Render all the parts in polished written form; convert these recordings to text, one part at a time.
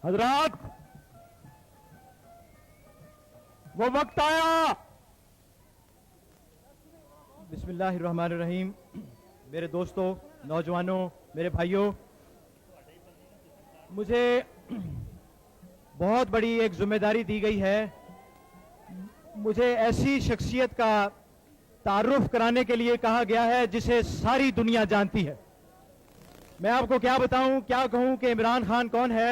हजरात, वो वक्त आया। बिस्मिल्लाहिर्रहमानिर्रहीम। मेरे दोस्तों, नौजवानों, मेरे भाइयों, मुझे बहुत बड़ी एक जिम्मेदारी दी गई है। मुझे ऐसी शख्सियत का तारुफ कराने के लिए कहा गया है जिसे सारी दुनिया जानती है। मैं आपको क्या बताऊं, क्या कहूं कि इमरान खान कौन है,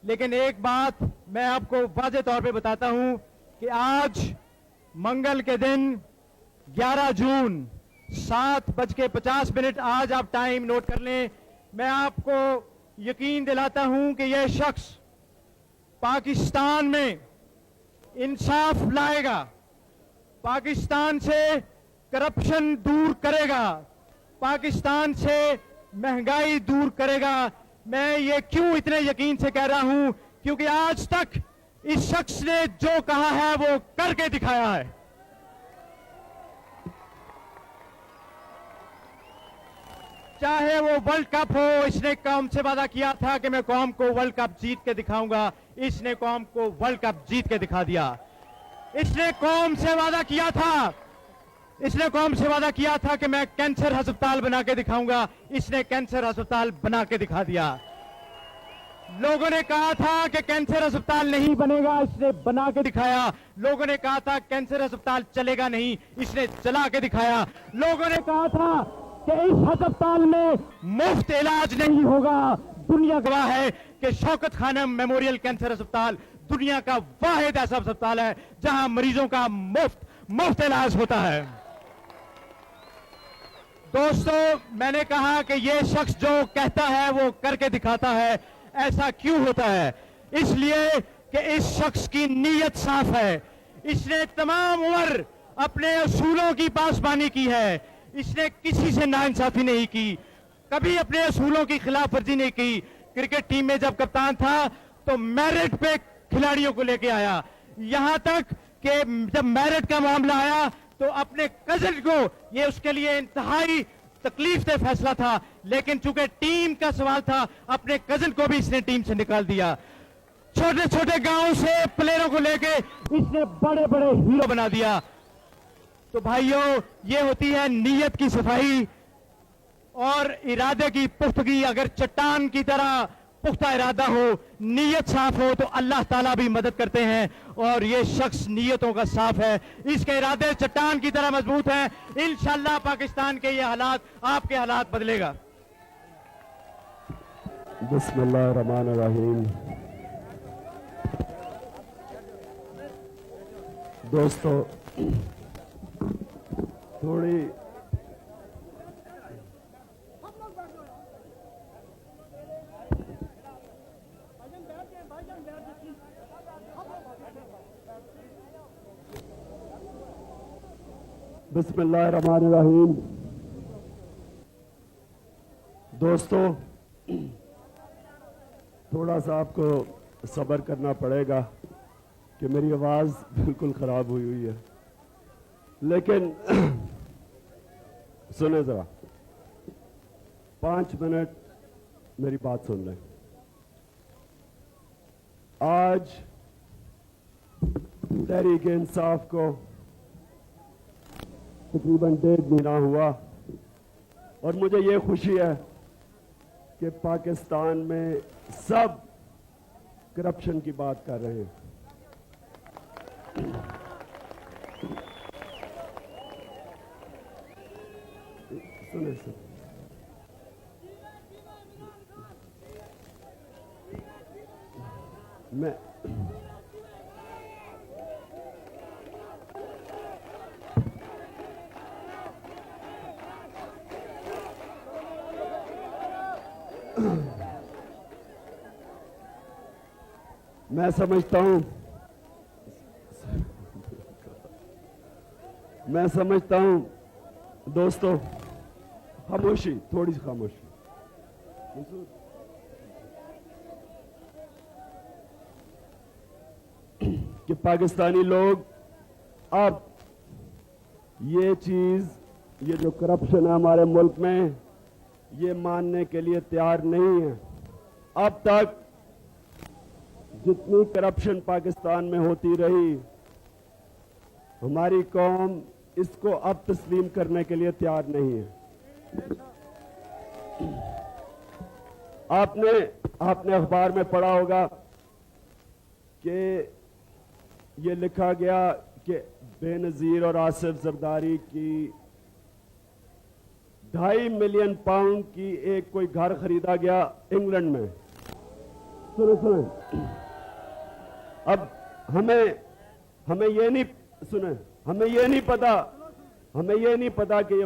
लेकिन एक बात मैं आपको वाज़े तौर पे बताता हूं कि आज मंगल के दिन 11 जून 7:50 आज आप टाइम नोट कर लें। मैं आपको यकीन दिलाता हूं कि यह शख्स पाकिस्तान में इंसाफ लाएगा, पाकिस्तान से करप्शन दूर करेगा, पाकिस्तान से महंगाई दूर करेगा। मैं ये क्यों इतने यकीन से कह रहा हूं, क्योंकि आज तक इस शख्स ने जो कहा है वो करके दिखाया है। चाहे वो वर्ल्ड कप हो, इसने कौम से वादा किया था कि मैं कौम को वर्ल्ड कप जीत के दिखाऊंगा। इसने कौम को वर्ल्ड कप जीत के दिखा दिया। इसने कौम से वादा किया था, इसने कौम से वादा किया था कि मैं कैंसर अस्पताल बना के दिखाऊंगा। इसने कैंसर अस्पताल बना के दिखा दिया। लोगों ने कहा था कि कैंसर अस्पताल नहीं बनेगा, इसने बना के दिखाया। लोगों ने कहा था कैंसर अस्पताल चलेगा नहीं, इसने चला के दिखाया। लोगों ने कहा था कि इस अस्पताल में मुफ्त इलाज नहीं होगा। दुनिया गवाह है कि शौकत खानम मेमोरियल कैंसर अस्पताल दुनिया का वाहिद ऐसा अस्पताल है जहां मरीजों का मुफ्त इलाज होता है। दोस्तों, मैंने कहा कि यह शख्स जो कहता है वो करके दिखाता है। ऐसा क्यों होता है? इसलिए कि इस शख्स की नीयत साफ है। इसने तमाम उम्र अपने असूलों की पासबानी की है। इसने किसी से नाइंसाफी नहीं की, कभी अपने असूलों की खिलाफ वर्जी नहीं की। क्रिकेट टीम में जब कप्तान था तो मेरिट पे खिलाड़ियों को लेके आया। यहां तक कि जब मेरिट का मामला आया तो अपने कजिन को, ये उसके लिए इंतहाई तकलीफ से फैसला था, लेकिन चूंकि टीम का सवाल था, अपने कजिन को भी इसने टीम से निकाल दिया। छोटे छोटे गांव से प्लेयरों को लेके इसने बड़े बड़े हीरो बना दिया। तो भाइयों, ये होती है नीयत की सफाई और इरादे की पुख्तगी। अगर चट्टान की तरह पुख्ता इरादा हो, नीयत साफ हो, तो अल्लाह ताला भी मदद करते हैं। और ये शख्स नीयतों का साफ है, इसके इरादे चट्टान की तरह मजबूत हैं। इंशाअल्लाह पाकिस्तान के ये हालात, आपके हालात बदलेगा। बिस्मिल्लाहिर्रहमानिर्रहीम। दोस्तों, थोड़ी बिस्मिल्लाहिर्रहमानिर्रहीम। दोस्तों, थोड़ा सा आपको सब्र करना पड़ेगा कि मेरी आवाज़ बिल्कुल ख़राब हुई है, लेकिन सुने ज़रा, 5 मिनट मेरी बात सुन लें। आज तहरीक इंसाफ को तकरीबन 1.5 महीना हुआ और मुझे ये खुशी है कि पाकिस्तान में सब करप्शन की बात कर रहे हैं। सुने सुन, मैं समझता हूं दोस्तों, खामोशी, थोड़ी सी खामोशी। कि पाकिस्तानी लोग अब ये चीज, ये जो करप्शन है हमारे मुल्क में, ये मानने के लिए तैयार नहीं है। अब तक जितनी करप्शन पाकिस्तान में होती रही, हमारी कौम इसको अब तस्लीम करने के लिए तैयार नहीं है। आपने अखबार में पढ़ा होगा कि ये लिखा गया कि बेनजीर और आसिफ जरदारी की 2.5 मिलियन पाउंड की एक कोई घर खरीदा गया इंग्लैंड में। सुने अब हमें ये नहीं पता कि ये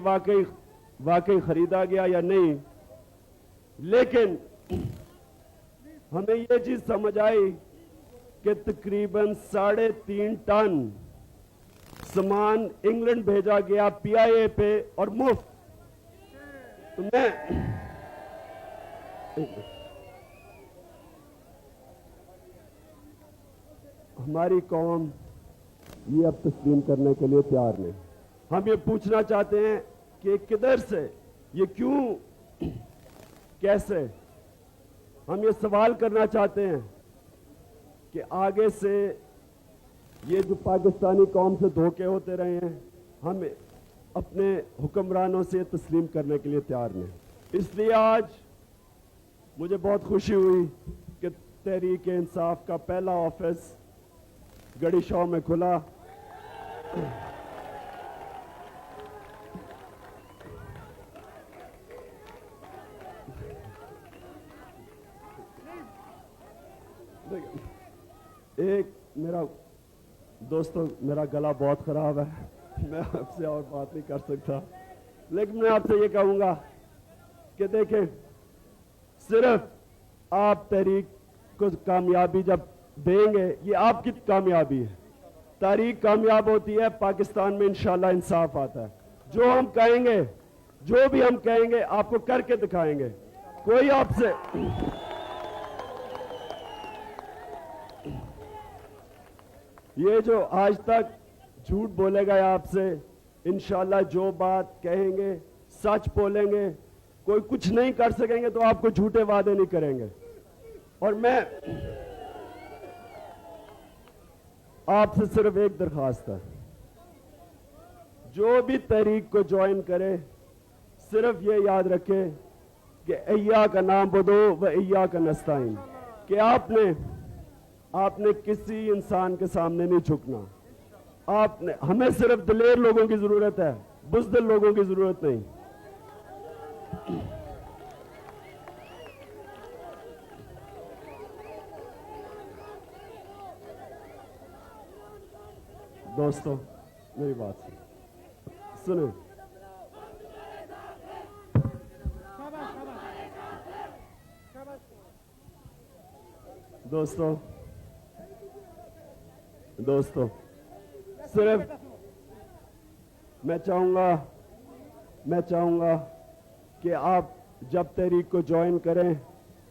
वाकई खरीदा गया या नहीं, लेकिन हमें ये चीज समझ आई कि तकरीबन 3.5 टन सामान इंग्लैंड भेजा गया पीआईए पे और मुफ्त। तो हमारी कौम ये अब तस्लीम करने के लिए तैयार नहीं। हम ये पूछना चाहते हैं कि किधर से, ये क्यों, कैसे। हम ये सवाल करना चाहते हैं कि आगे से ये जो पाकिस्तानी कौम से धोखे होते रहे हैं, हम अपने हुक्मरानों से तस्लीम करने के लिए तैयार नहीं। इसलिए आज मुझे बहुत खुशी हुई कि तहरीक इंसाफ का पहला ऑफिस गड़ी शॉ में खुला। एक दोस्तों, मेरा गला बहुत खराब है, मैं आपसे और बात नहीं कर सकता, लेकिन मैं आपसे ये कहूंगा कि देखें, सिर्फ आप तहरीक को कामयाबी जब देंगे, ये आपकी कामयाबी है। तहरीक कामयाब होती है, पाकिस्तान में इंशाल्लाह इंसाफ आता है। जो भी हम कहेंगे आपको करके दिखाएंगे। कोई आपसे ये जो आज तक झूठ बोलेगा आपसे, इंशाल्लाह जो बात कहेंगे सच बोलेंगे। कोई कुछ नहीं कर सकेंगे तो आपको झूठे वादे नहीं करेंगे। और मैं आपसे सिर्फ एक दरखास्त है, जो भी तहरीक को ज्वाइन करे, सिर्फ ये याद रखे कि इय्या का नाम बदो व इय्या का नस्ताइन, कि आपने किसी इंसान के सामने नहीं झुकना। हमें सिर्फ दिलेर लोगों की जरूरत है, बुज़दिल लोगों की जरूरत नहीं। दोस्तों, मेरी बात सुनो। दोस्तों, सिर्फ मैं चाहूंगा कि आप जब तहरीक को ज्वाइन करें,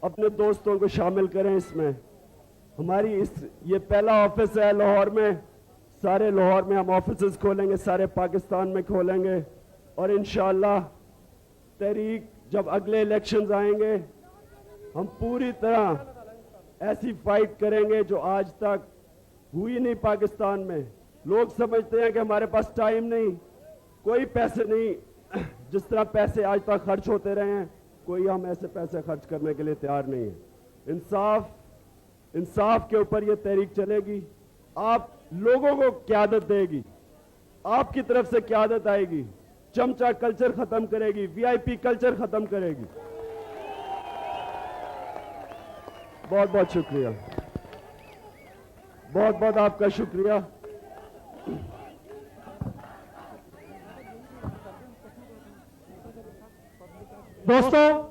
अपने दोस्तों को शामिल करें इसमें। हमारी ये पहला ऑफिस है लाहौर में। सारे लाहौर में हम ऑफिसेस खोलेंगे, सारे पाकिस्तान में खोलेंगे, और इंशाअल्लाह तहरीक जब अगले इलेक्शंस आएंगे, हम पूरी तरह ऐसी फाइट करेंगे जो आज तक हुई नहीं पाकिस्तान में। लोग समझते हैं कि हमारे पास टाइम नहीं, कोई पैसे नहीं। जिस तरह पैसे आज तक खर्च होते रहे हैं, कोई हम ऐसे पैसे खर्च करने के लिए तैयार नहीं है। इंसाफ के ऊपर ये तहरीक चलेगी। आप लोगों को क़यादत देगी, आपकी तरफ से क़यादत आएगी, चमचा कल्चर खत्म करेगी, वीआईपी कल्चर खत्म करेगी। बहुत बहुत शुक्रिया, बहुत बहुत आपका शुक्रिया। दोस्तों,